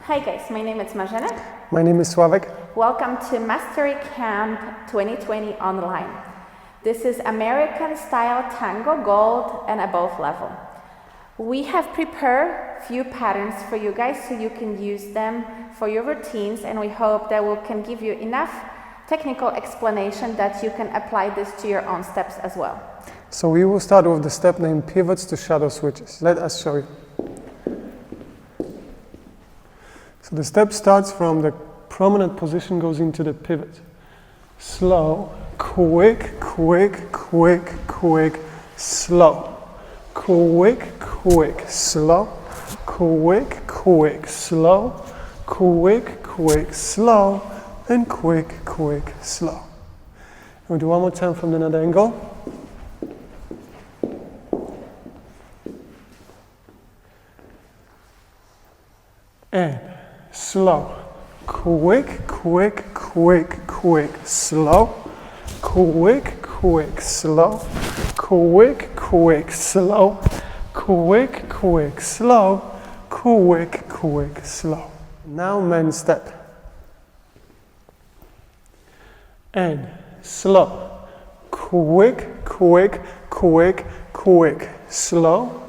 Hi guys, my name is Marzena. My name is Sławek. Welcome to Mastery Camp 2020 online. This is American Style Tango Gold and above level. We have prepared a few patterns for you guys so you can use them for your routines, and we hope that we can give you enough technical explanation that you can apply this to your own steps as well. So we will start with the step named pivots to shadow switches. Let us show you. So the step starts from the prominent position, goes into the pivot. Slow, quick, quick, quick, quick, slow. Quick, quick, slow. Quick, quick, slow. Quick, quick, slow. And quick, quick, slow. And we'll do one more time from another angle. And slow. Quick, quick, quick, quick, slow. Quick, quick, slow. Quick, quick, slow. Quick, quick, slow. Quick, quick, slow. Now main step. And slow. Quick, quick, quick, quick, slow.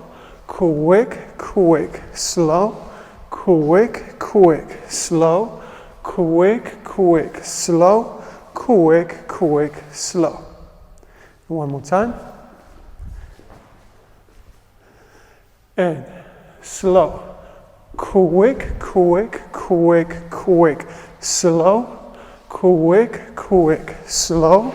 Quick, quick, slow. Quick, quick, slow. Quick, quick, slow. Quick, quick, slow. One more time. And slow. Quick, quick, quick, quick, slow. Quick, quick, slow.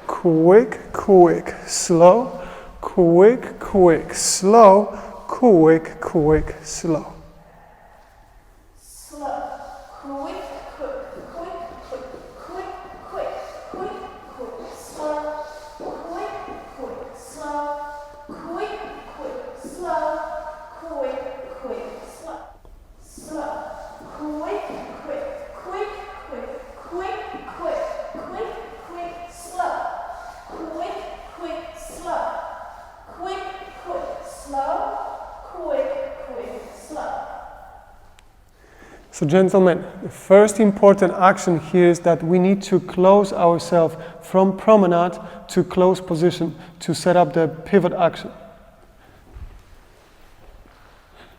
Quick, quick, slow. Quick, quick, slow. Quick, quick, slow. So gentlemen, the first important action here is that we need to close ourselves from promenade to close position to set up the pivot action.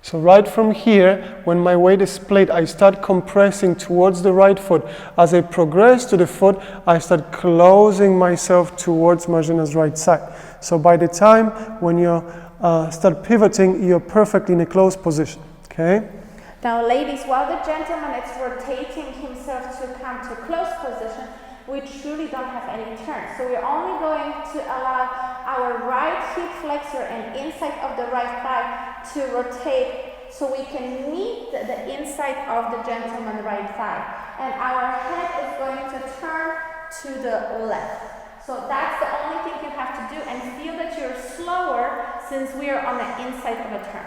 So right from here, when my weight is split, I start compressing towards the right foot. As I progress to the foot, I start closing myself towards Marzena's right side. So by the time when you start pivoting, you're perfectly in a closed position, okay? Now ladies, while the gentleman is rotating himself to come to close position, we truly don't have any turn. So we're only going to allow our right hip flexor and inside of the right thigh to rotate so we can meet the inside of the gentleman's right thigh. And our head is going to turn to the left. So that's the only thing you have to do, and feel that you're slower since we are on the inside of a turn.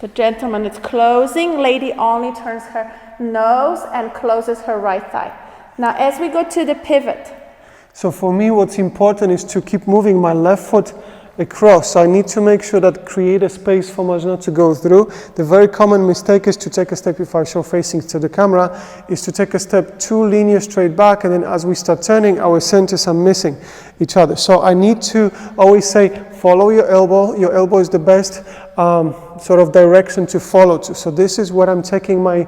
The gentleman is closing, lady only turns her nose and closes her right thigh. Now as we go to the pivot. So for me what's important is to keep moving my left foot across. So I need to make sure that create a space for Marzena to go through. The very common mistake is to take a step, if I show facing to the camera, is to take a step too linear straight back, and then as we start turning, our centers are missing each other. So I need to always say, follow your elbow. Your elbow is the best sort of direction to follow to. So this is where I'm taking my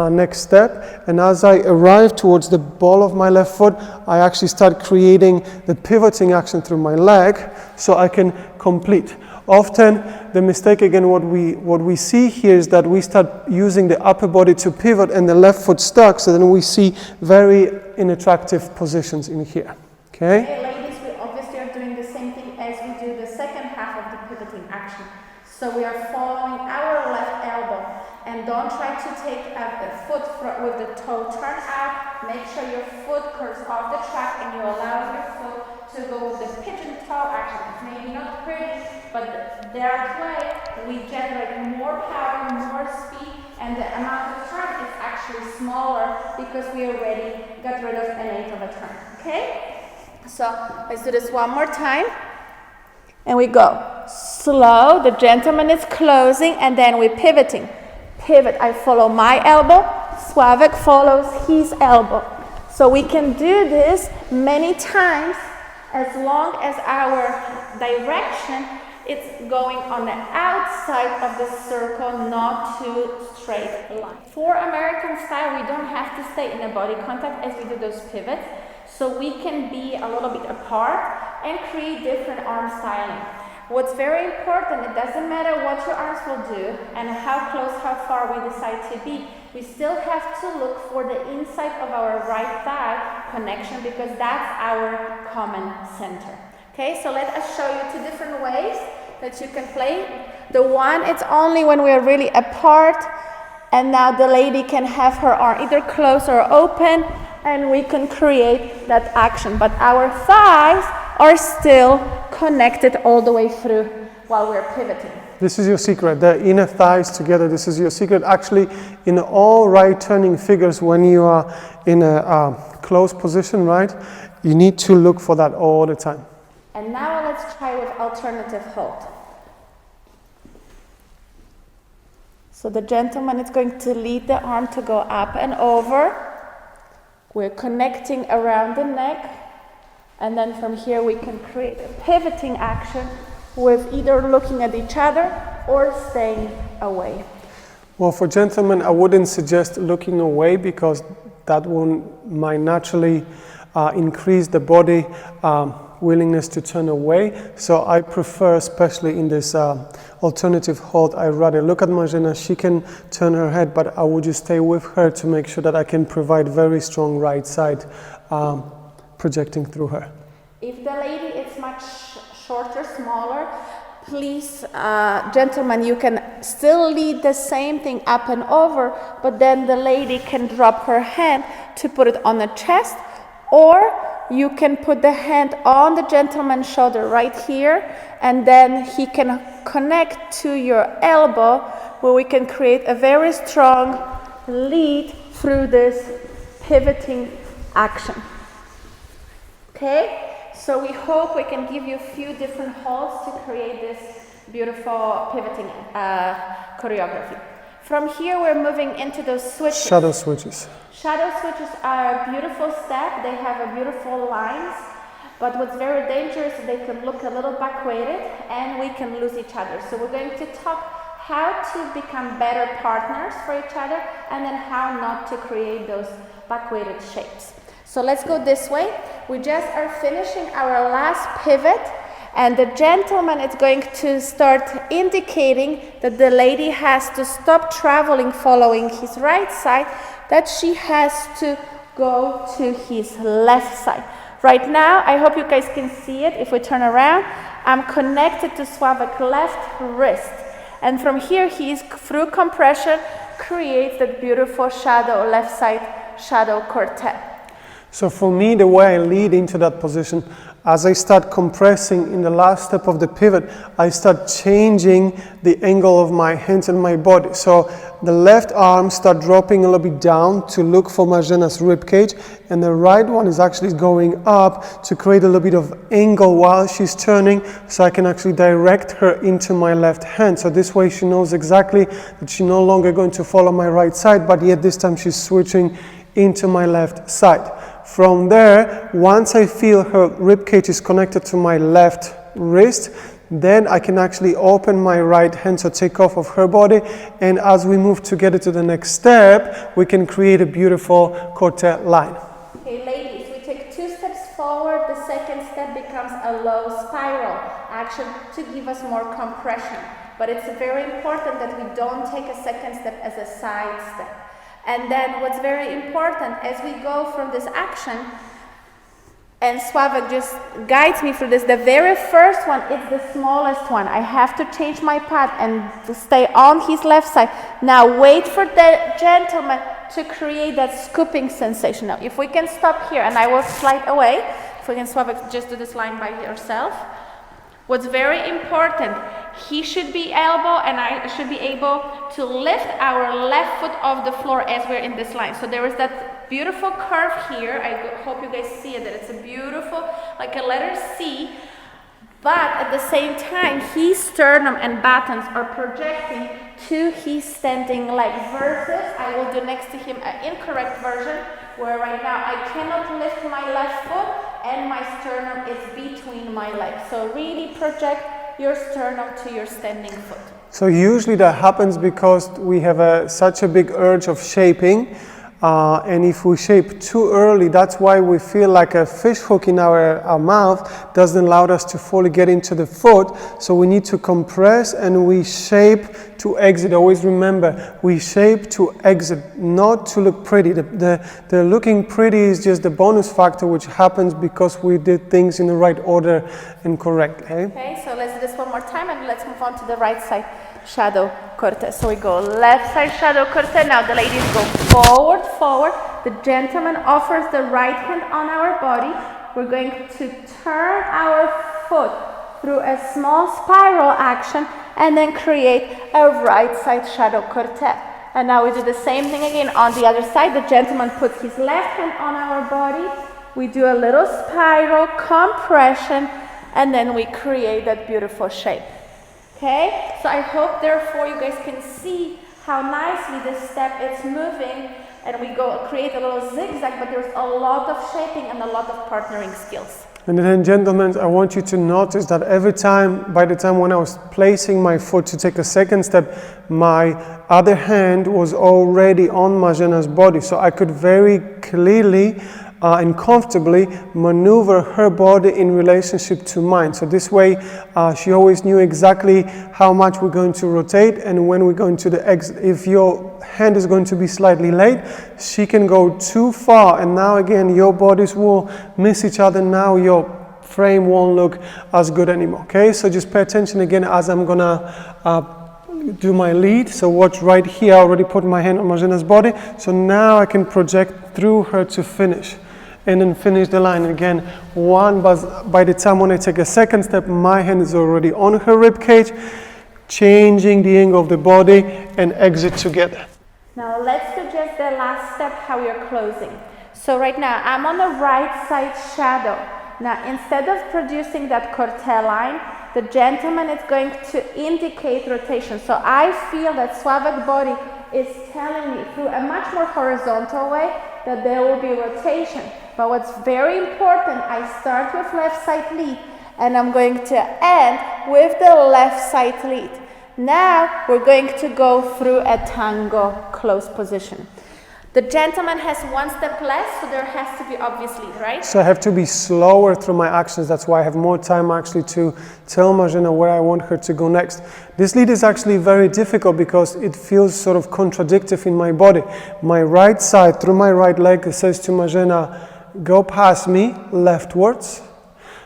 next step, and as I arrive towards the ball of my left foot, I actually start creating the pivoting action through my leg so I can complete. Often the mistake, again, what we see here is that we start using the upper body to pivot and the left foot stuck, so then we see very unattractive positions in here. Okay? Hey ladies, we obviously are doing the same thing as we do the second half of the pivoting action. So we are following our left elbow, and don't try to take a foot with the toe turn out. Make sure your foot curves off the track and you allow your foot to go with the pigeon toe action. It's maybe not pretty, but that way we generate more power, more speed, and the amount of turn is actually smaller because we already got rid of an eighth of a turn. Okay? So let's do this one more time. And we go. slow, the gentleman is closing, and then we're pivoting. Pivot, I follow my elbow, Sławek follows his elbow. So we can do this many times as long as our direction it's going on the outside of the circle, not too straight line. For American style, we don't have to stay in a body contact as we do those pivots. So we can be a little bit apart and create different arm styling. What's very important, it doesn't matter what your arms will do and how close, how far we decide to be. We still have to look for the inside of our right thigh connection because that's our common center. Okay, so let us show you two different ways that you can play. The one, it's only when we are really apart, and now the lady can have her arm either closed or open, and we can create that action. But our thighs are still connected all the way through while we're pivoting. This is your secret, the inner thighs together. This is your secret. Actually, in all right turning figures, when you are in a closed position, right, you need to look for that all the time. And now let's try with alternative hold. So the gentleman is going to lead the arm to go up and over. We're connecting around the neck. And then from here we can create a pivoting action with either looking at each other or staying away. Well, for gentlemen, I wouldn't suggest looking away because that might naturally increase the body willingness to turn away. So I prefer, especially in this alternative hold, I'd rather look at Marzena. She can turn her head, but I would just stay with her to make sure that I can provide very strong right side projecting through her. If the lady is much shorter, smaller, please, gentlemen, you can still lead the same thing up and over, but then the lady can drop her hand to put it on the chest, or you can put the hand on the gentleman's shoulder right here, and then he can connect to your elbow, where we can create a very strong lead through this pivoting action. Okay? So we hope we can give you a few different holds to create this beautiful pivoting choreography. From here, we're moving into those switches. Shadow switches. Shadow switches are a beautiful step. They have a beautiful lines, but what's very dangerous is they can look a little back-weighted and we can lose each other. So we're going to talk how to become better partners for each other and then how not to create those back-weighted shapes. So let's go this way. We just are finishing our last pivot, and the gentleman is going to start indicating that the lady has to stop traveling following his right side, that she has to go to his left side. Right now, I hope you guys can see it. If we turn around, I'm connected to Sławek's left wrist. And from here, he's through compression, creates that beautiful shadow, left side shadow corte. So for me, the way I lead into that position, as I start compressing in the last step of the pivot, I start changing the angle of my hands and my body. So the left arm start dropping a little bit down to look for Marzena's rib cage, and the right one is actually going up to create a little bit of angle while she's turning, so I can actually direct her into my left hand. So this way she knows exactly that she's no longer going to follow my right side, but yet this time she's switching into my left side. From there, once I feel her rib cage is connected to my left wrist, then I can actually open my right hand, so take off of her body, and as we move together to the next step, we can create a beautiful corte line. Okay, ladies, we take 2 steps forward, the second step becomes a low spiral action to give us more compression. But it's very important that we don't take a second step as a side step. And then what's very important as we go from this action, and Sławek just guides me through this, the very first one is the smallest one. I have to change my path and to stay on his left side. Now wait for the gentleman to create that scooping sensation. Now if we can stop here, and I will slide away, if we can, Sławek, just do this line by yourself. What's very important, he should be elbow and I should be able to lift our left foot off the floor as we're in this line. So there is that beautiful curve here. I hope you guys see it, that it's a beautiful, like a letter C. but at the same time, his sternum and buttons are projecting to his standing leg versus I will do next to him an incorrect version where right now I cannot lift my left foot and my sternum is between my legs. So really project your sternum to your standing foot. So usually that happens because we have such a big urge of shaping. And if we shape too early, that's why we feel like a fish hook in our mouth doesn't allow us to fully get into the foot. So we need to compress and we shape to exit. Always remember, we shape to exit, not to look pretty. The looking pretty is just the bonus factor which happens because we did things in the right order and correctly. Okay, so let's do this one more time and let's move on to the right side. Shadow corte. So we go left side shadow corte. Now the ladies go forward, forward. The gentleman offers the right hand on our body. We're going to turn our foot through a small spiral action and then create a right side shadow corte. And now we do the same thing again on the other side. The gentleman puts his left hand on our body. We do a little spiral compression and then we create that beautiful shape. Okay, so I hope therefore you guys can see how nicely this step is moving and we go create a little zigzag, but there's a lot of shaping and a lot of partnering skills. And then gentlemen, I want you to notice that every time, by the time when I was placing my foot to take a second step, my other hand was already on Marzena's body. So I could very clearly and comfortably maneuver her body in relationship to mine. So this way, she always knew exactly how much we're going to rotate and when we're going to the exit. If your hand is going to be slightly late, she can go too far, and now again, your bodies will miss each other. Now your frame won't look as good anymore. Okay, so just pay attention again as I'm gonna do my lead. So watch right here, I already put my hand on Marzena's body. So now I can project through her to finish. And then finish the line again. One, but by the time when I take a second step, my hand is already on her rib cage, changing the angle of the body and exit together. Now let's do just the last step, how we are closing. So right now I'm on the right side shadow. Now instead of producing that corte line, the gentleman is going to indicate rotation. So I feel that Sławek's body is telling me through a much more horizontal way that there will be rotation. But what's very important, I start with left side lead and I'm going to end with the left side lead. Now we're going to go through a tango close position. The gentleman has one step less, so there has to be obviously, right? So I have to be slower through my actions. That's why I have more time actually to tell Marzena where I want her to go next. This lead is actually very difficult because it feels sort of contradictory in my body. My right side, through my right leg, it says to Marzena, go past me leftwards.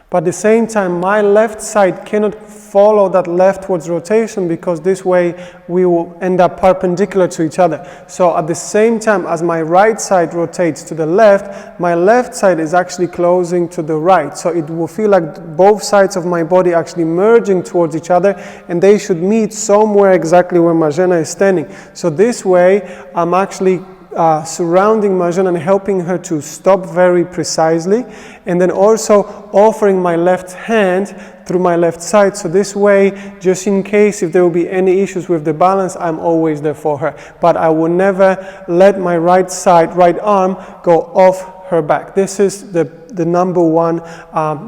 But at the same time, my left side cannot follow that leftwards rotation because this way we will end up perpendicular to each other. So at the same time as my right side rotates to the left, my left side is actually closing to the right. So it will feel like both sides of my body actually merging towards each other and they should meet somewhere exactly where Marzena is standing. So this way I'm actually surrounding Marzena and helping her to stop very precisely, and then also offering my left hand through my left side. So this way, just in case if there will be any issues with the balance, I'm always there for her. But I will never let my right side, right arm go off her back. This is the number one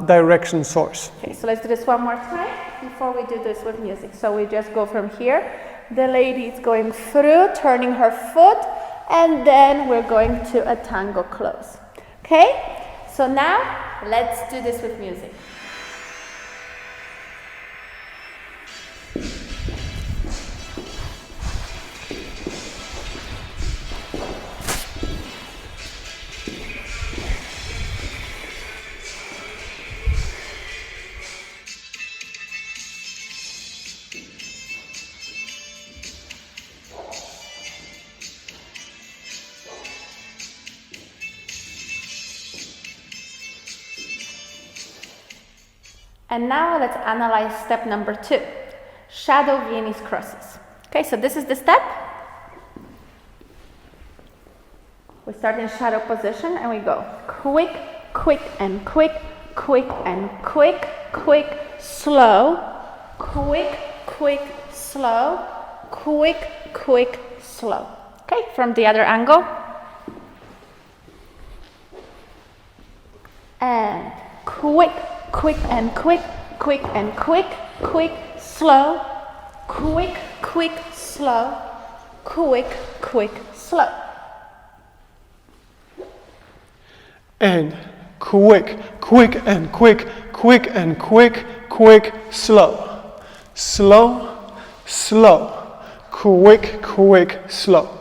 direction source. Okay, so let's do this one more time before we do this with music. So we just go from here. The lady is going through, turning her foot, and then we're going to a tango close. Okay? So now, let's do this with music. And now let's analyze step number 2, shadow Viennese crosses. Okay, so this is the step. We start in shadow position and we go quick, quick, and quick, quick and quick, quick, slow, quick, quick, slow, quick, quick, slow. Okay, from the other angle. And quick, quick and quick, quick and quick, quick, slow, quick, quick, slow, quick, quick, slow. And quick, quick and quick, quick and quick, quick, slow. Slow, slow, quick, quick, slow.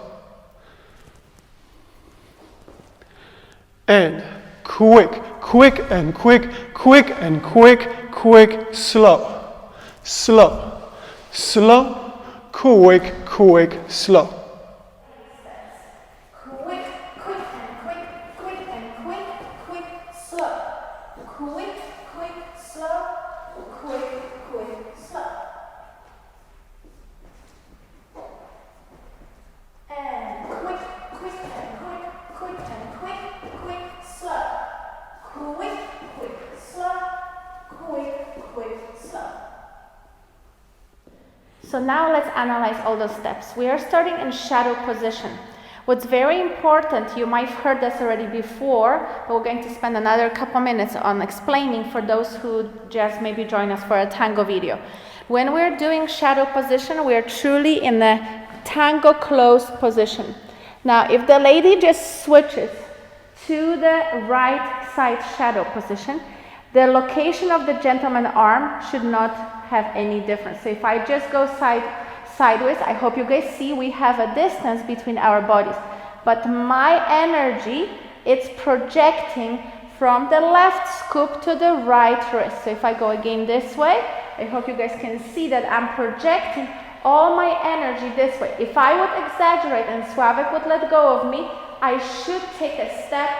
And quick, quick and quick, quick and quick, quick, slow. Slow, slow, quick, quick, slow. Quick, quick and quick, quick and quick, quick, slow. Quick, quick, slow, quick, quick, slow. And quick, quick and quick, quick and quick, quick, slow. Quick, quick, slow, quick, quick, slow. So now let's analyze all those steps. We are starting in shadow position. What's very important, you might have heard this already before, but we're going to spend another couple minutes on explaining for those who just maybe join us for a tango video. When we're doing shadow position, we're truly in the tango closed position. Now, if the lady just switches to the right side shadow position, the location of the gentleman's arm should not have any difference. So if I just go sideways, I hope you guys see we have a distance between our bodies. But my energy, it's projecting from the left scoop to the right wrist. So if I go again this way, I hope you guys can see that I'm projecting all my energy this way. If I would exaggerate and Sławek would let go of me, I should take a step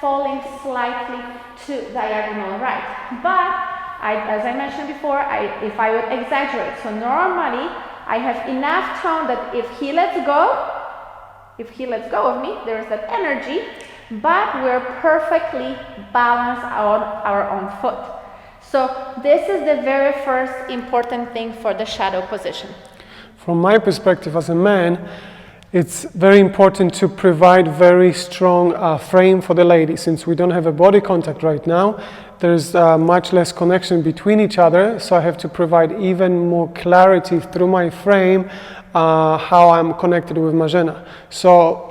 falling slightly to diagonal right. But as I mentioned before, if I would exaggerate, so normally I have enough tone that if he lets go of me, there is that energy, but we're perfectly balanced on our own foot. So this is the very first important thing for the shadow position. From my perspective as a man, it's very important to provide very strong frame for the lady. Since we don't have a body contact right now, there's much less connection between each other, so I have to provide even more clarity through my frame how I'm connected with Marzena. So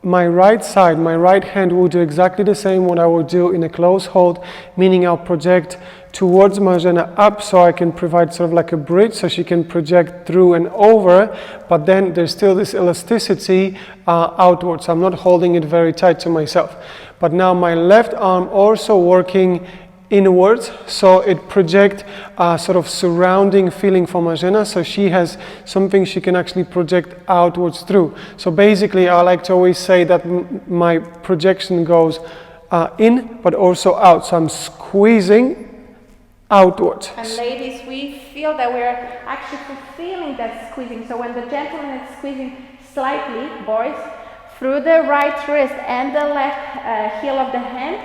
my right side, my right hand will do exactly the same what I will do in a close hold, meaning I'll project towards Marzena up so I can provide sort of like a bridge so she can project through and over, but then there's still this elasticity outwards. I'm not holding it very tight to myself. But now my left arm also working inwards, so it projects sort of surrounding feeling for Marzena, so she has something she can actually project outwards through. So basically I like to always say that my projection goes in but also out, so I'm squeezing outwards. And ladies, we feel that we're actually fulfilling that squeezing. So when the gentleman is squeezing slightly, boys, through the right wrist and the left heel of the hand,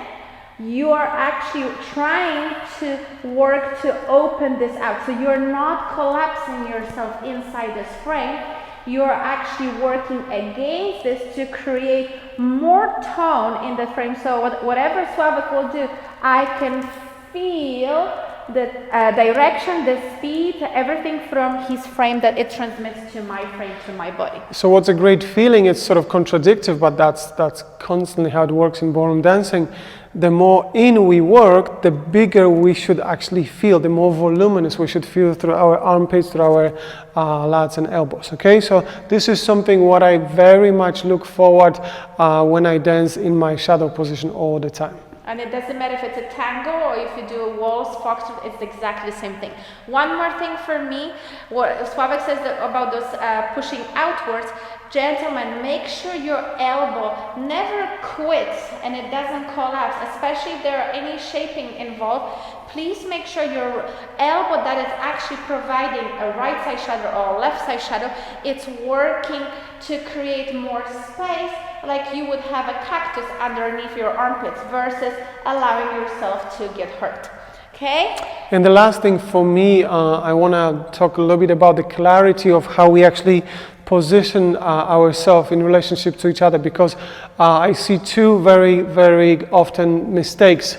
you are actually trying to work to open this out. So you're not collapsing yourself inside this frame. You're actually working against this to create more tone in the frame. So whatever Sławek will do, I can feel the direction, the speed, everything from his frame that it transmits to my frame, to my body. So what's a great feeling, it's sort of contradictory, but that's constantly how it works in ballroom dancing. The more in we work, the bigger we should actually feel, the more voluminous we should feel through our armpits, through our lats and elbows, okay? So this is something what I very much look forward when I dance in my shadow position all the time. And it doesn't matter if it's a tango or if you do a waltz, foxtrot, it's exactly the same thing. One more thing for me, what Sławek says about those pushing outwards, gentlemen, make sure your elbow never quits and it doesn't collapse, especially if there are any shaping involved. Please make sure your elbow that is actually providing a right side shadow or a left side shadow, it's working to create more space like you would have a cactus underneath your armpits versus allowing yourself to get hurt. Okay? And the last thing for me, I want to talk a little bit about the clarity of how we actually position ourselves in relationship to each other, because I see two very, very often mistakes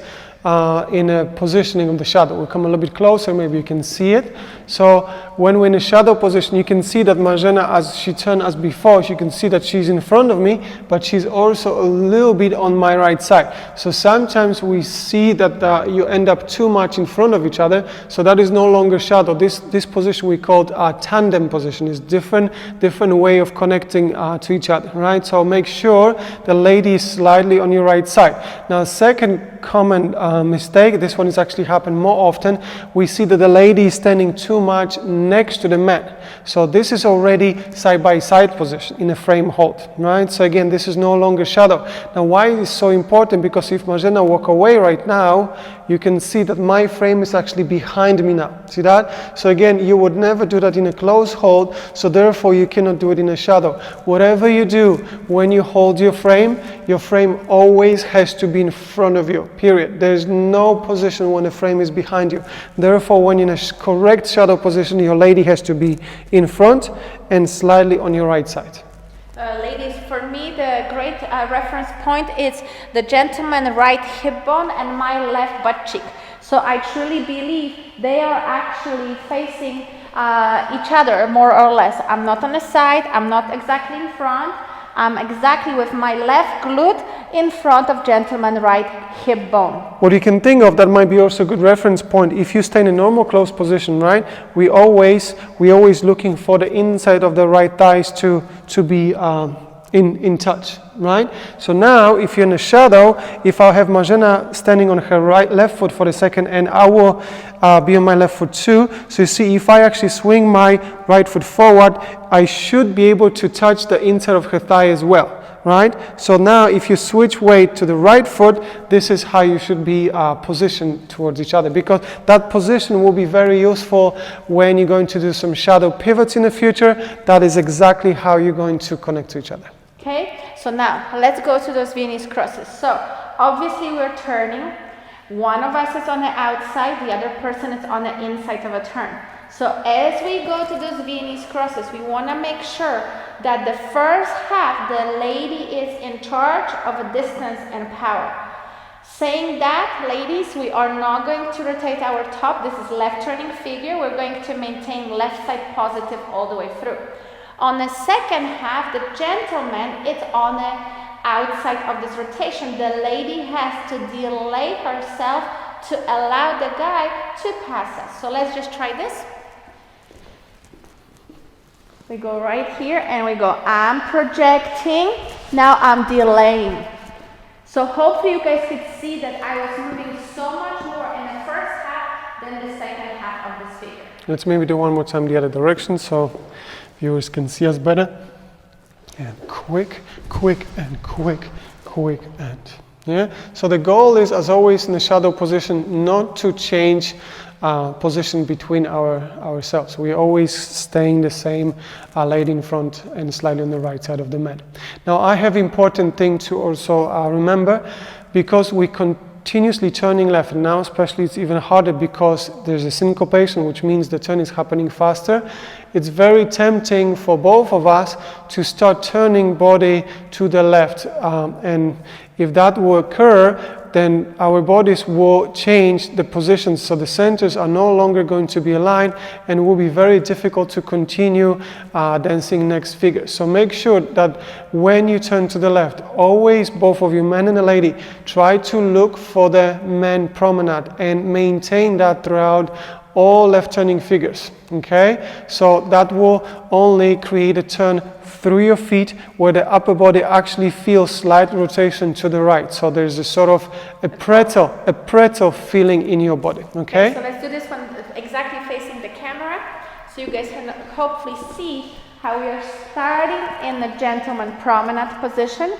in a positioning of the shadow. We'll come a little bit closer, maybe you can see it. So when we're in a shadow position, you can see that Marzena, as she turned as before, you can see that she's in front of me, but she's also a little bit on my right side. So sometimes we see that you end up too much in front of each other, so that is no longer shadow. This position we called a tandem position. Is different way of connecting to each other, right? So make sure the lady is slightly on your right side. Now, second common mistake, this one has actually happened more often, we see that the lady is standing too much next to the man. So this is already side-by-side position in a frame hold, right? So again, this is no longer shadow. Now, why is it so important? Because if Marzena walk away right now, you can see that my frame is actually behind me now. See that? So again, you would never do that in a close hold, so therefore you cannot do it in a shadow. Whatever you do when you hold your frame always has to be in front of you, period. There's no position when the frame is behind you. Therefore, when you're in a correct shadow position, your lady has to be in front and slightly on your right side. Ladies, for me, the great reference point is the gentleman right hip bone and my left butt cheek. So I truly believe they are actually facing each other, more or less. I'm not on the side, I'm not exactly in front. I'm exactly with my left glute in front of gentleman right hip bone. What you can think of that might be also a good reference point. If you stay in a normal closed position, right? We always looking for the inside of the right thighs to be in touch, right? So now, if you're in a shadow, if I have Marzena standing on her left foot for the second, and I will be on my left foot too. So you see, if I actually swing my right foot forward, I should be able to touch the inside of her thigh as well, right? So now, if you switch weight to the right foot, this is how you should be positioned towards each other, because that position will be very useful when you're going to do some shadow pivots in the future. That is exactly how you're going to connect to each other. Okay, so now let's go to those Viennese crosses. So obviously we're turning. One of us is on the outside, the other person is on the inside of a turn. So as we go to those Viennese crosses, we want to make sure that the first half, the lady is in charge of a distance and power. Saying that, ladies, we are not going to rotate our top. This is left turning figure. We're going to maintain left side positive all the way through. On the second half, the gentleman is on the outside of this rotation. The lady has to delay herself to allow the guy to pass us. So let's just try this. We go right here and we go, I'm projecting, now I'm delaying. So hopefully you guys could see that I was moving so much more in the first half than the second half of this figure. Let's maybe do one more time the other direction so viewers can see us better. And quick, quick, and quick, quick, and yeah. So the goal is, as always in the shadow position, not to change position between ourselves. We're always staying the same, lady in front and slightly on the right side of the man. Now I have important thing to also remember, because we continuously turning left, and now especially it's even harder because there's a syncopation, which means the turn is happening faster. It's very tempting for both of us to start turning body to the left, and if that will occur, then our bodies will change the positions, so the centers are no longer going to be aligned, and it will be very difficult to continue dancing next figure. So make sure that when you turn to the left, always, both of you, man and a lady, try to look for the man promenade and maintain that throughout all left turning figures, okay? So that will only create a turn through your feet where the upper body actually feels slight rotation to the right. So there's a sort of a pretzel feeling in your body, okay? So let's do this one exactly facing the camera so you guys can hopefully see how we are starting in the gentleman promenade position.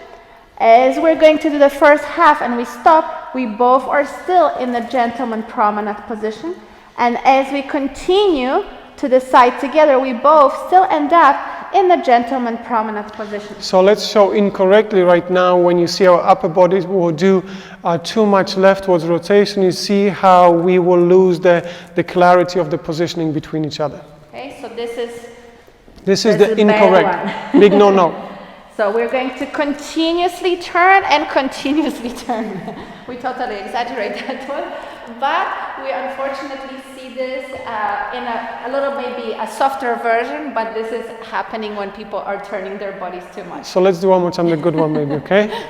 As we're going to do the first half and we stop, we both are still in the gentleman promenade position. And as we continue to the side together, we both still end up in the gentleman promenade position. So let's show incorrectly right now. When you see our upper body will do too much leftwards rotation, you see how we will lose the clarity of the positioning between each other. Okay, so this is the incorrect, big no-no. So we're going to continuously turn and continuously turn. We totally exaggerate that one, but we unfortunately see this in a little, maybe a softer version, but this is happening when people are turning their bodies too much. So let's do one more time the good one maybe, okay?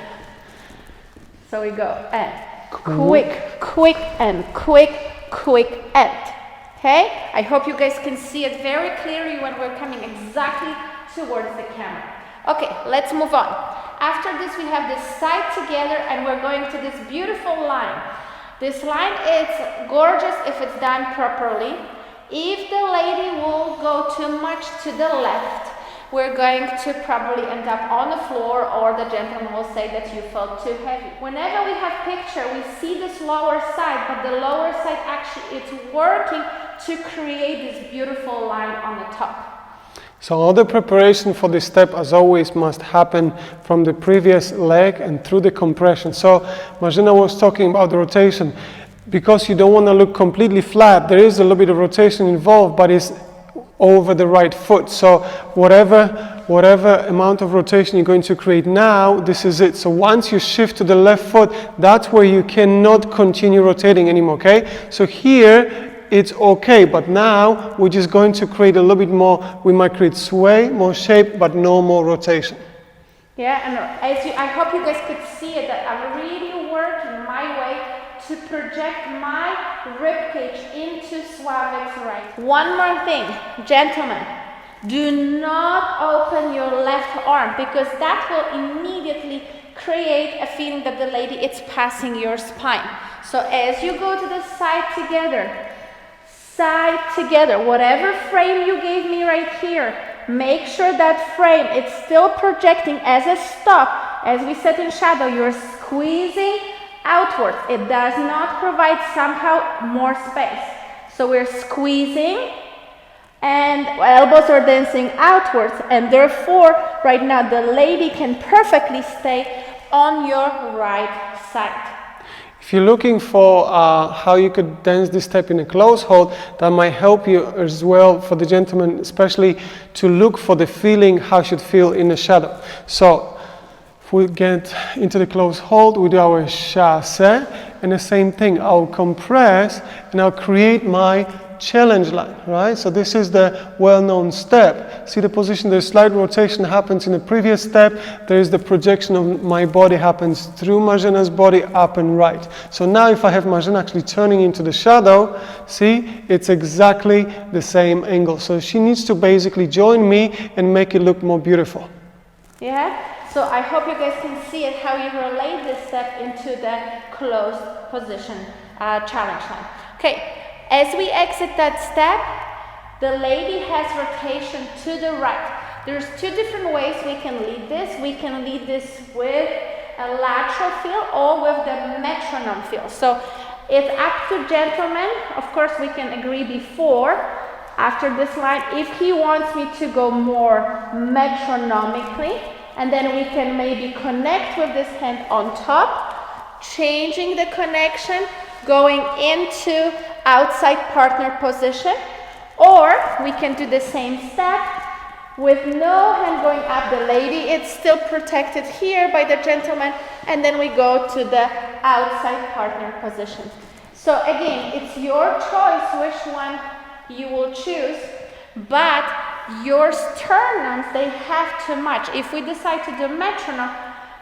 So we go and quick, quick and quick, quick and. Okay? I hope you guys can see it very clearly when we're coming exactly towards the camera. Okay, let's move on. After this, we have this side together and we're going to this beautiful line. This line is gorgeous if it's done properly. If the lady will go too much to the left, we're going to probably end up on the floor, or the gentleman will say that you felt too heavy. Whenever we have picture, we see this lower side, but the lower side actually it's working to create this beautiful line on the top. So all the preparation for this step, as always, must happen from the previous leg and through the compression. So Marzena was talking about the rotation. Because you don't want to look completely flat, there is a little bit of rotation involved, but it's over the right foot. So whatever amount of rotation you're going to create now, this is it. So once you shift to the left foot, that's where you cannot continue rotating anymore, okay? So here, it's okay, but now we're just going to create a little bit more. We might create sway, more shape, but no more rotation. Yeah, and I hope you guys could see it, that I'm really working my way to project my rib cage into Sławek's right. One more thing, gentlemen, do not open your left arm, because that will immediately create a feeling that the lady is passing your spine. So as you go to the side together, whatever frame you gave me right here, make sure that frame it's still projecting as a stop. As we said in shadow, you're squeezing outwards. It does not provide somehow more space. So we're squeezing and elbows are dancing outwards, and therefore right now the lady can perfectly stay on your right side. If you're looking for how you could dance this step in a close hold, that might help you as well for the gentleman, especially to look for the feeling, how it should feel in the shadow. So if we get into the close hold, we do our chasse, and the same thing, I'll compress and I'll create my challenge line, right? So this is the well-known step. See the position, the slight rotation happens in the previous step. There is the projection of my body happens through Marzena's body up and right. So now if I have Marzena actually turning into the shadow, see, it's exactly the same angle. So she needs to basically join me and make it look more beautiful. Yeah, so I hope you guys can see it, how you relate this step into the closed position challenge line. Okay. As we exit that step, the lady has rotation to the right. There's two different ways we can lead this. We can lead this with a lateral feel or with the metronome feel. So it's up to gentlemen. Of course, we can agree before, after this line, if he wants me to go more metronomically, and then we can maybe connect with this hand on top, changing the connection, going into outside partner position, or we can do the same step with no hand going up the lady. It's still protected here by the gentleman, and then we go to the outside partner position. So again, it's your choice which one you will choose, but your sternums, they have to match. If we decide to do metronome,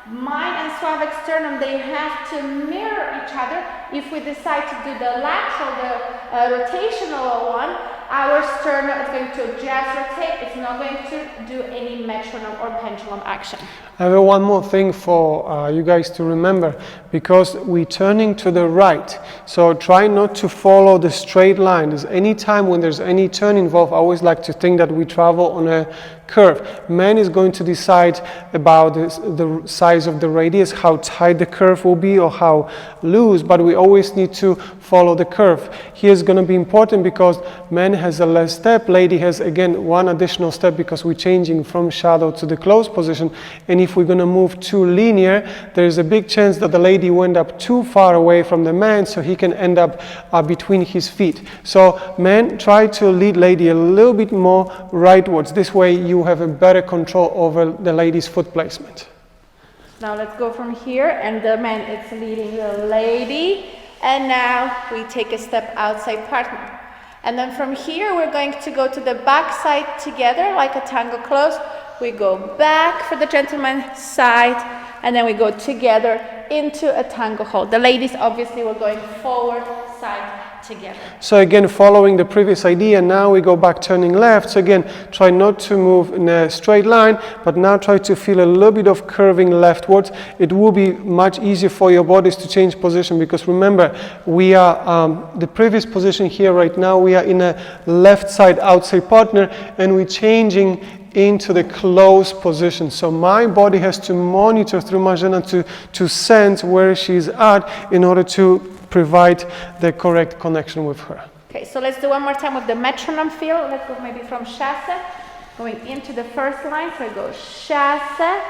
mine and Sławek's sternum, they have to mirror each other. If we decide to do the lateral, the rotational one, our sternum is going to just rotate. It's not going to do any metronome or pendulum action. I have one more thing for you guys to remember, because we're turning to the right. So try not to follow the straight line. There's any time when there's any turn involved, I always like to think that we travel on a curve. Man is going to decide about the size of the radius, how tight the curve will be or how loose, but we always need to follow the curve. Here is going to be important because man has a less step, lady has again one additional step because we're changing from shadow to the closed position. And if we're going to move too linear, there is a big chance that the lady will end up too far away from the man, so he can end up between his feet. So man, try to lead lady a little bit more rightwards. This way you have a better control over the lady's foot placement. Now let's go from here, and the man is leading the lady, and now we take a step outside partner. And then from here we're going to go to the back side together like a tango close. We go back for the gentleman side, and then we go together into a tango hold. The ladies obviously were going forward, side, together. So again, following the previous idea, now we go back turning left. So again, try not to move in a straight line, but now try to feel a little bit of curving leftwards. It will be much easier for your bodies to change position, because remember, we are, the previous position here right now, we are in a left side outside partner, and we're changing into the closed position. So my body has to monitor through Marzena to sense where she's at in order to provide the correct connection with her. Okay, so let's do one more time with the metronome feel. Let's go maybe from chasse, going into the first line. So I go chasse,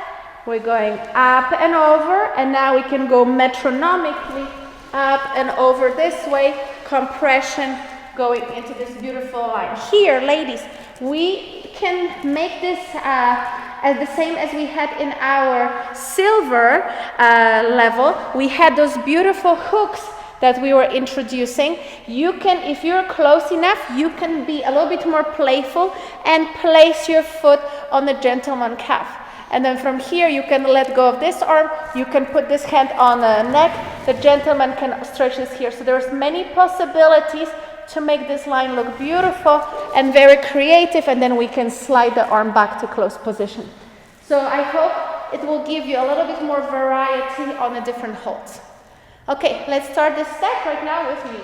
we're going up and over, and now we can go metronomically up and over this way, compression going into this beautiful line. Here, ladies, we can make this as the same as we had in our silver level. We had those beautiful hooks that we were introducing. You can, if you're close enough, you can be a little bit more playful and place your foot on the gentleman calf. And then from here, you can let go of this arm, you can put this hand on the neck, the gentleman can stretch this here. So there's many possibilities to make this line look beautiful and very creative, and then we can slide the arm back to close position. So I hope it will give you a little bit more variety on the different holds. Okay, let's start this step right now with me.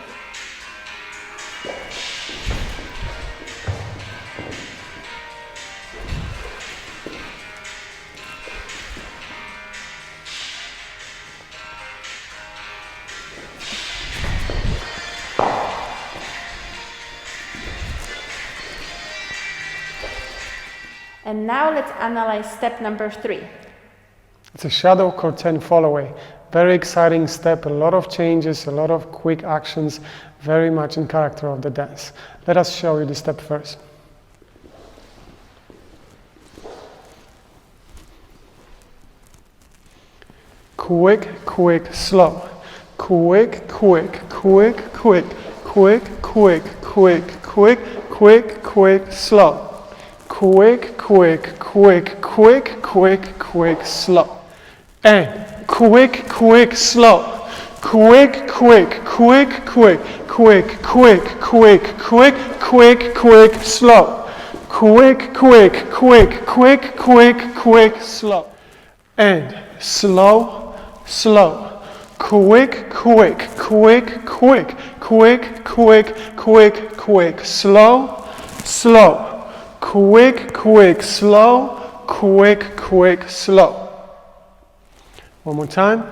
And now let's analyze step number 3. It's a shadow corte and fall away. Very exciting step, a lot of changes, a lot of quick actions, very much in character of the dance. Let us show you the step first. Quick, quick, slow. Quick, quick, quick, quick, quick, quick, quick, quick, quick, quick, slow. Quick, quick, quick, quick, quick, quick, slow. And quick, quick, slow. Quick, quick, quick, quick, quick, quick, quick, quick, quick, quick, slow. Quick, quick, quick, quick, quick, quick, slow. And slow, slow. Quick, quick, quick, quick, quick, quick, quick, quick, slow, slow. Quick, quick, slow, quick, quick, slow. One more time.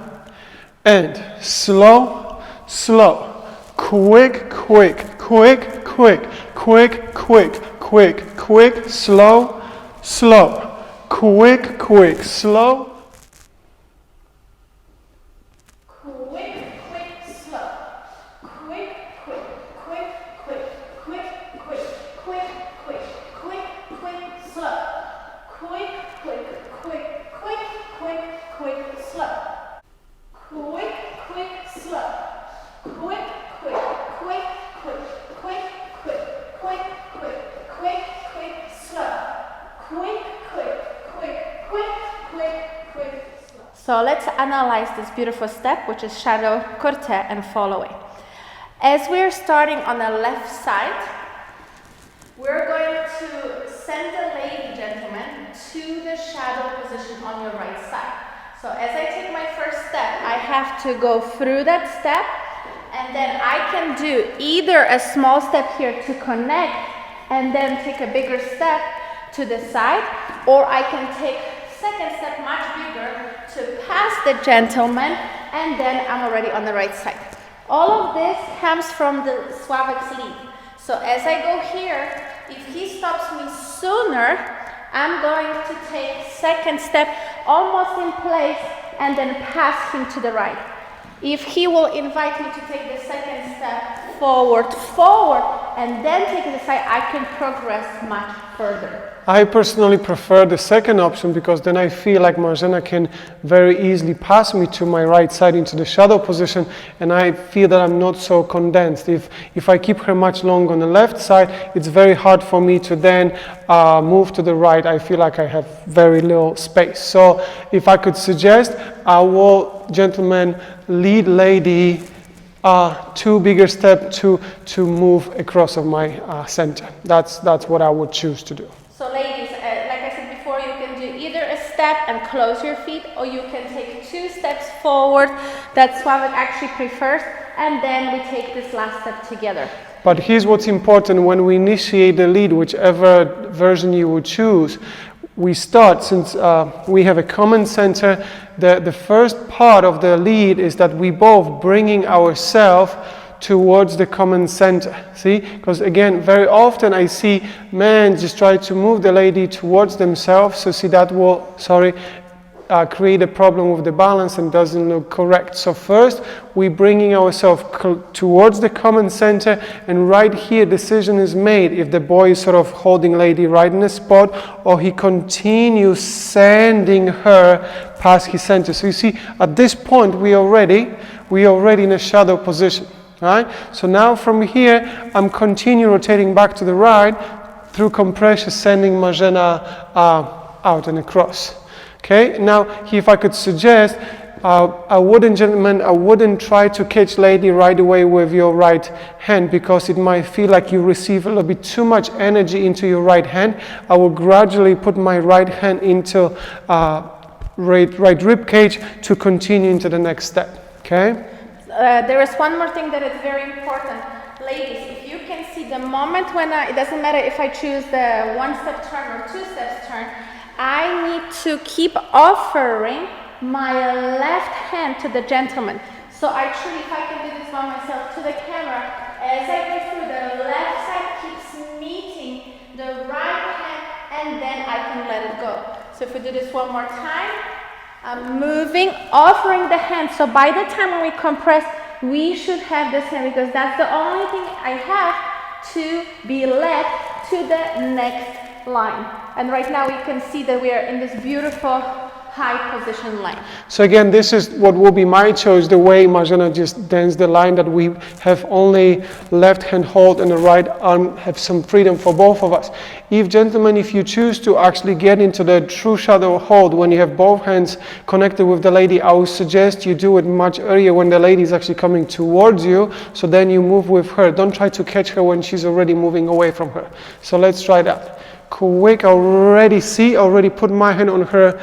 And slow, slow. Quick, quick, quick, quick, quick, quick, quick, quick, slow, slow. Quick, quick, slow. So let's analyze this beautiful step, which is shadow corte and fall away. As we're starting on the left side, we're going to send the lady, gentlemen, to the shadow position on your right side. So as I take my first step, I have to go through that step, and then I can do either a small step here to connect and then take a bigger step to the side, or I can take second step much bigger to pass the gentleman, and then I'm already on the right side. All of this comes from the Sławek's lead. So as I go here, if he stops me sooner, I'm going to take second step almost in place and then pass him to the right. If he will invite me to take the second step forward, and then take it aside, I can progress much further. I personally prefer the second option because then I feel like Marzena can very easily pass me to my right side into the shadow position, and I feel that I'm not so condensed. If I keep her much longer on the left side, it's very hard for me to then move to the right. I feel like I have very little space. So if I could suggest, I will, gentlemen, lead lady 2 bigger step to move across of my center. That's what I would choose to do. So ladies, like I said before, you can do either a step and close your feet, or you can take 2 steps forward that Sławek actually prefers, and then we take this last step together. But here's what's important: when we initiate the lead, whichever version you would choose, we start, since we have a common center, the first part of the lead is that we both bringing ourselves towards the common center. See? Because again, very often I see men just try to move the lady towards themselves. So see, that will, create a problem with the balance and doesn't look correct. So first, we bringing ourselves towards the common center, and right here decision is made if the boy is sort of holding lady right in the spot, or he continues sending her past his center. So you see, at this point, we already in a shadow position. Right? So now from here, I'm continue rotating back to the right through compression, sending Marzena out and across. Okay, now if I could suggest, I wouldn't try to catch lady right away with your right hand, because it might feel like you receive a little bit too much energy into your right hand. I will gradually put my right hand into right rib cage to continue into the next step. Okay. There is one more thing that is very important. Ladies, if you can see the moment when it doesn't matter if I choose the 1-step turn or 2 steps turn, I need to keep offering my left hand to the gentleman. So actually, if I can do this by myself to the camera, as I go through, the left side keeps meeting the right hand, and then I can let it go. So if we do this one more time, I'm moving, offering the hand. So by the time when we compress, we should have this hand, because that's the only thing I have to be led to the next line. And right now we can see that we are in this beautiful high position line. So again, this is what will be my choice, the way Marzena just danced the line, that we have only left hand hold and the right arm have some freedom for both of us. If, gentlemen, if you choose to actually get into the true shadow hold when you have both hands connected with the lady, I would suggest you do it much earlier when the lady is actually coming towards you, so then you move with her. Don't try to catch her when she's already moving away from her. So let's try that. Quick, already put my hand on her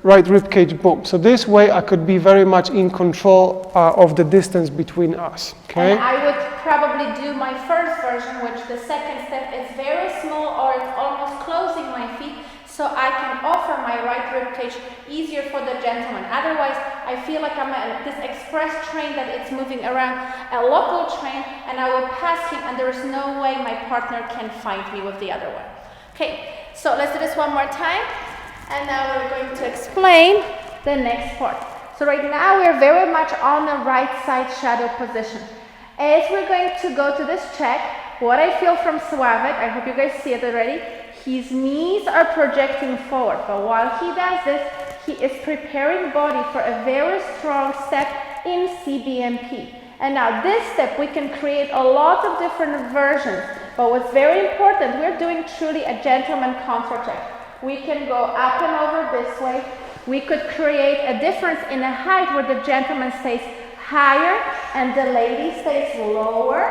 right rib cage, boom. So this way I could be very much in control of the distance between us. Okay. And I would probably do my first version, which the second step is very small, or it's almost closing my feet, so I can offer my right rib cage easier for the gentleman. Otherwise, I feel like I'm at this express train that it's moving around, a local train, and I will pass him, and there is no way my partner can find me with the other one. Okay, so let's do this one more time. And now we're going to explain the next part. So right now we're very much on the right side shadow position. As we're going to go to this check, what I feel from Sławek, I hope you guys see it already, his knees are projecting forward. But while he does this, he is preparing body for a very strong step in CBMP. And now this step, we can create a lot of different versions. But what's very important, we're doing truly a gentleman contour check. We can go up and over this way. We could create a difference in the height where the gentleman stays higher and the lady stays lower.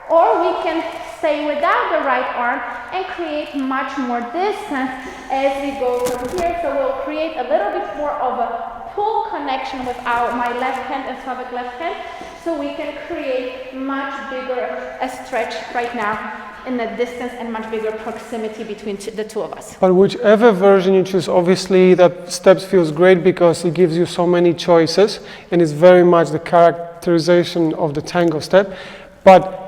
Or we can stay without the right arm and create much more distance as we go from here. So we'll create a little bit more of a pull connection with my left hand and Sławek left hand, so we can create much bigger a stretch right now in the distance and much bigger proximity between the two of us. But whichever version you choose, obviously that steps feels great because it gives you so many choices and it's very much the characterization of the tango step. But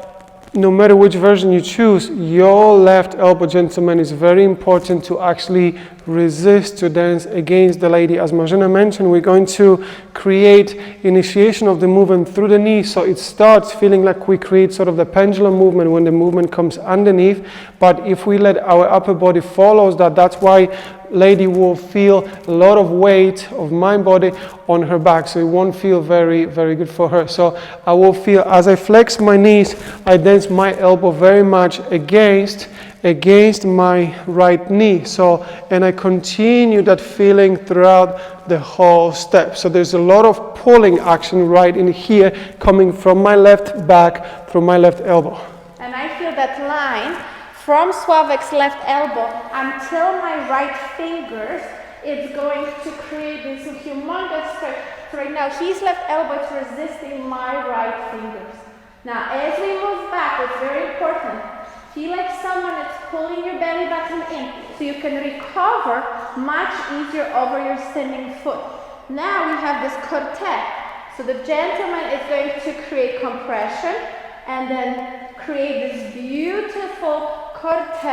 no matter which version you choose, your left elbow, gentlemen, is very important to actually resist to dance against the lady. As Marzena mentioned, we're going to create initiation of the movement through the knee, so it starts feeling like we create sort of the pendulum movement when the movement comes underneath. But if we let our upper body follows that, that's why lady will feel a lot of weight of my body on her back, so it won't feel very, very good for her. So I will feel, as I flex my knees, I dance my elbow very much against my right knee. So, and I continue that feeling throughout the whole step. So there's a lot of pulling action right in here coming from my left back, from my left elbow. And I feel that line from Sławek's left elbow until my right fingers, it's going to create this humongous stretch. So right now, his left elbow is resisting my right fingers. Now, as we move back, it's very important. Feel like someone is pulling your belly button in, so you can recover much easier over your standing foot. Now we have this corte. So the gentleman is going to create compression and then create this beautiful corte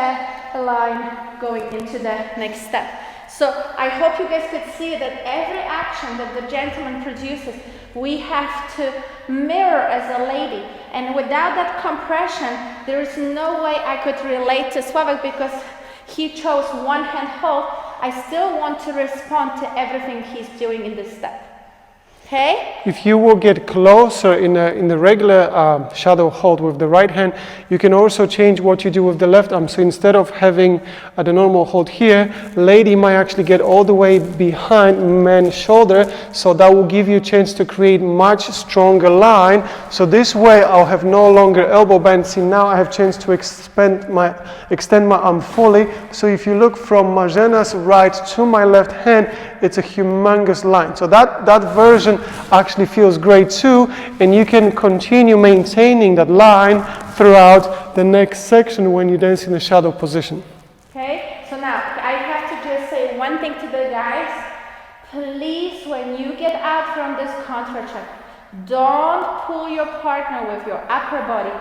line going into the next step. So I hope you guys could see that every action that the gentleman produces, we have to mirror as a lady. And without that compression, there is no way I could relate to Sławek because he chose one hand hold. I still want to respond to everything he's doing in this step. Okay? If you will get closer in the regular shadow hold with the right hand, you can also change what you do with the left arm. So instead of having the normal hold here, lady might actually get all the way behind man's shoulder. So that will give you a chance to create much stronger line. So this way I'll have no longer elbow bend. See, now I have chance to extend my arm fully. So if you look from Marzena's right to my left hand, it's a humongous line. So that version actually feels great too, and you can continue maintaining that line throughout the next section when you dance in the shadow position. Okay, so now I have to just say one thing to the guys. Please, when you get out from this contra check, don't pull your partner with your upper body.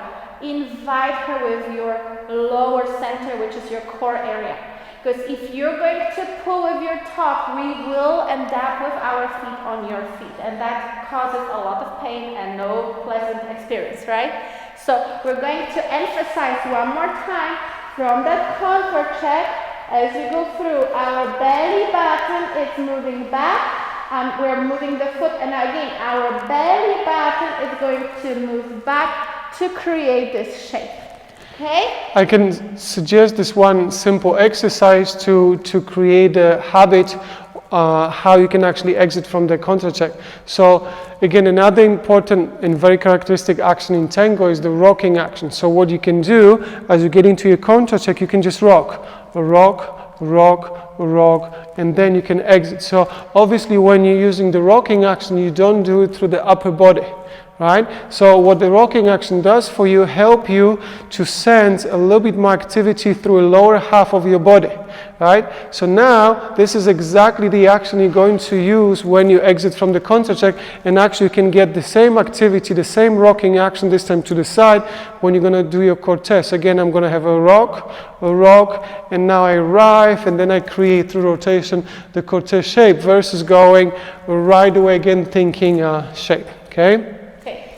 Invite her with your lower center, which is your core area. Because if you're going to pull with your top, we will end up with our feet on your feet. And that causes a lot of pain and no pleasant experience, right? So we're going to emphasize one more time from that contour check as you go through. Our belly button is moving back. We're moving the foot. And again, our belly button is going to move back to create this shape. Okay. I can suggest this one simple exercise to create a habit how you can actually exit from the contra check. So again, another important and very characteristic action in tango is the rocking action. So what you can do as you get into your contra check, you can just rock, and then you can exit. So obviously when you're using the rocking action, you don't do it through the upper body. Right? So what the rocking action does for you, help you to sense a little bit more activity through a lower half of your body. Right? So now this is exactly the action you're going to use when you exit from the contra check, and actually you can get the same activity, the same rocking action this time to the side when you're going to do your corte. So again, I'm going to have a rock, and now I arrive, and then I create through rotation the corte shape versus going right away again thinking shape. Okay?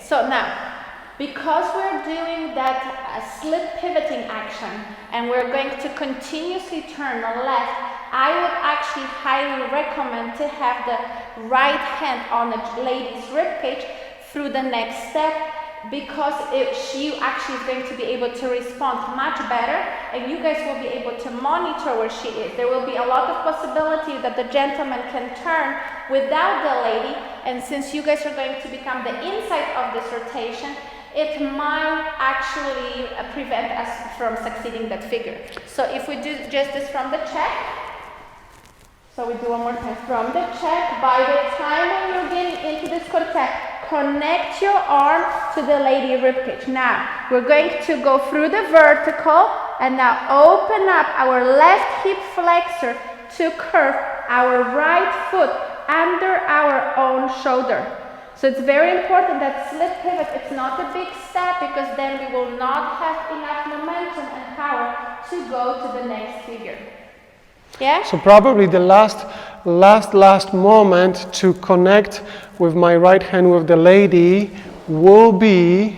So now, because we're doing that slip pivoting action and we're going to continuously turn left, I would actually highly recommend to have the right hand on the lady's ribcage through the next step, because she actually is going to be able to respond much better, and you guys will be able to monitor where she is. There will be a lot of possibility that the gentleman can turn without the lady, and since you guys are going to become the inside of this rotation, it might actually prevent us from succeeding that figure. So if we do just this from the check, So we do one more time from the check. By the time when you're getting into this corte, connect your arm to the lady ribcage. Now we're going to go through the vertical and now open up our left hip flexor to curve our right foot under our own shoulder. So it's very important that slip pivot, it's not a big step because then we will not have enough momentum and power to go to the next figure. Yeah? So probably the last moment to connect with my right hand with the lady will be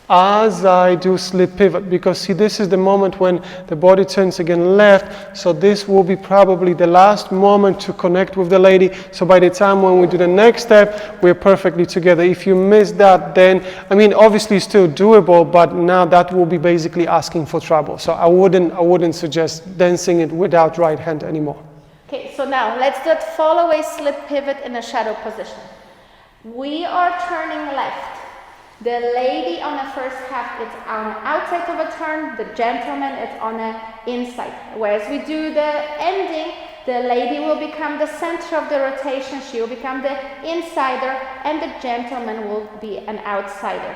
as I do slip pivot, because see, this is the moment when the body turns again left, so this will be probably the last moment to connect with the lady. So by the time when we do the next step, we're perfectly together. If you miss that, then, I mean, obviously still doable, but now that will be basically asking for trouble. So I wouldn't suggest dancing it without right hand anymore. Okay, so now let's do it follow a slip pivot in a shadow position. We are turning left. The lady on the first half, it's on the outside of a turn. The gentleman, it's on the inside. Whereas we do the ending, the lady will become the center of the rotation. She will become the insider, and the gentleman will be an outsider.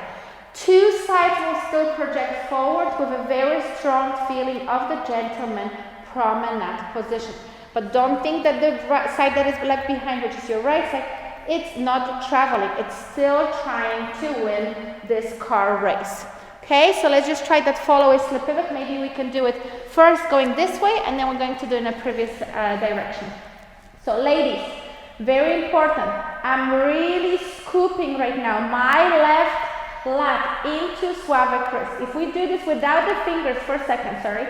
Two sides will still project forward with a very strong feeling of the gentleman promenade position. But don't think that the right side that is left behind, which is your right side, it's not traveling, it's still trying to win this car race. Okay, so let's just try that follow a slip pivot. Maybe we can do it first going this way and then we're going to do it in a previous direction. So ladies, very important, I'm really scooping right now my left lat into suave crest. If we do this without the fingers for a second, sorry,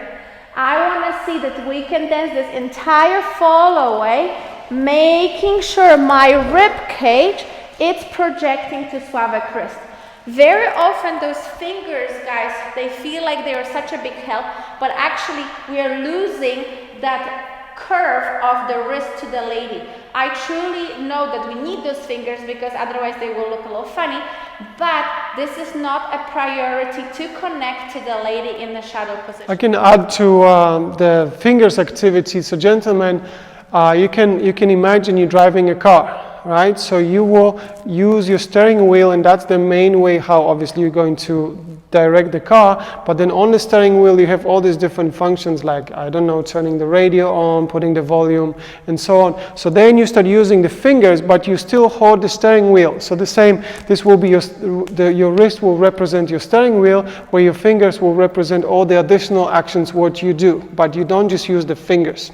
I want to see that we can dance this entire follow away, making sure my rib cage is projecting to suave crest. Very often those fingers, guys, they feel like they are such a big help, but actually we are losing that curve of the wrist to the lady. I truly know that we need those fingers because otherwise they will look a little funny, but this is not a priority to connect to the lady in the shadow position. I can add to the fingers activity. So gentlemen, you can imagine you driving a car, right? So you will use your steering wheel, and that's the main way how obviously you're going to direct the car. But then on the steering wheel you have all these different functions, like, I don't know, turning the radio on, putting the volume, and so on. So then you start using the fingers, but you still hold the steering wheel. So the same, this will be your wrist will represent your steering wheel, where your fingers will represent all the additional actions what you do, but you don't just use the fingers.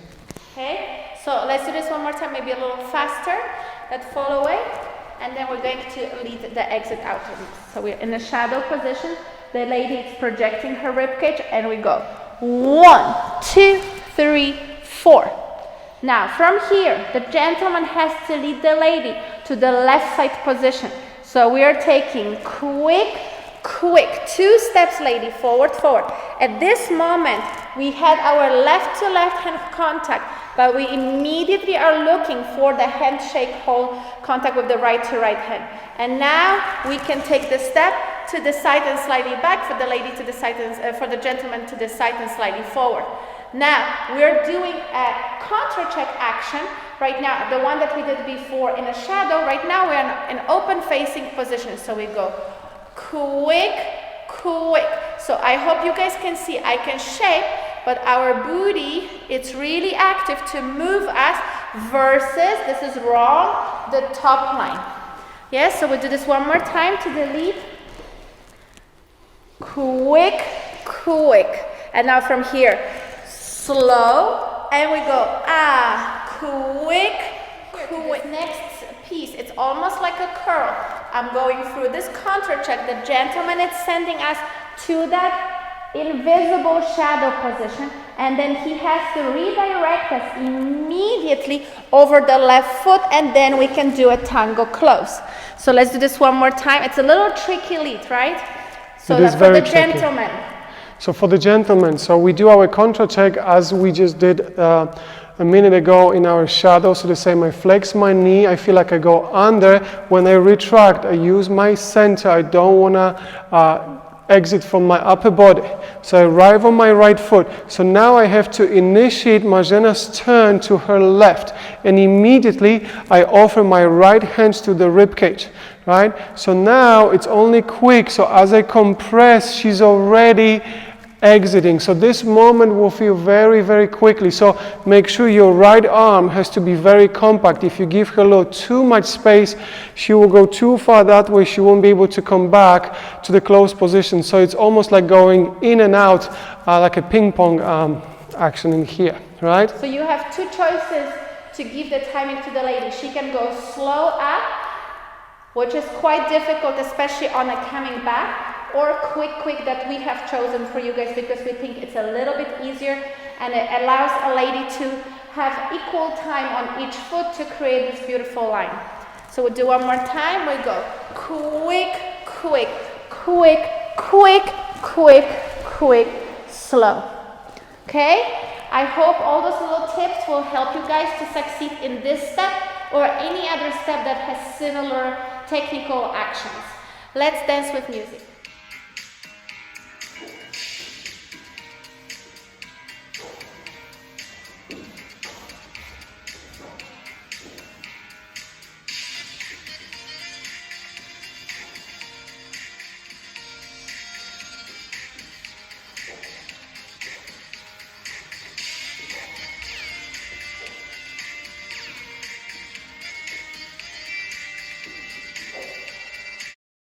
So let's do this one more time, maybe a little faster, that follow away, and then we're going to lead the exit out of it. So we're in a shadow position, the lady is projecting her ribcage, and we go 1, 2, 3, 4. Now from here, the gentleman has to lead the lady to the left side position. So we are taking quick, 2 steps, lady, forward. At this moment, we had our left to left hand contact, but we immediately are looking for the handshake hold contact with the right to right hand. And now we can take the step to the side and slightly back, for the lady to the side and for the gentleman to the side and slightly forward. Now we're doing a contra check action right now, the one that we did before in a shadow. Right now we're in an open facing position, so we go quick. So I hope you guys can see I can shape, but our booty, it's really active to move us versus, this is wrong, the top line. Yes, so we'll do this one more time to the lead. Quick. And now from here, slow, and we go, quick. Next piece, it's almost like a curl. I'm going through this contra check. The gentleman is sending us to that invisible shadow position, and then he has to redirect us immediately over the left foot, and then we can do a tango close. So let's do this one more time. It's a little tricky lead, right? So that's for the gentleman. So for the gentleman, so we do our contra check as we just did a minute ago in our shadow. So the same, I flex my knee, I feel like I go under. When I retract, I use my center. I don't want to exit from my upper body. So I arrive on my right foot. So now I have to initiate Marzena's turn to her left, and immediately I offer my right hand to the rib cage, right? So now it's only quick. So as I compress, she's already exiting. So this moment will feel very, very quickly. So make sure your right arm has to be very compact. If you give her a little too much space, she will go too far that way. She won't be able to come back to the closed position. So it's almost like going in and out, like a ping pong action in here, right? So you have two choices to give the timing to the lady. She can go slow up, which is quite difficult, especially on a coming back, or quick that we have chosen for you guys because we think it's a little bit easier and it allows a lady to have equal time on each foot to create this beautiful line. So we'll do one more time. We go quick, slow. Okay? I hope all those little tips will help you guys to succeed in this step or any other step that has similar technical actions. Let's dance with music.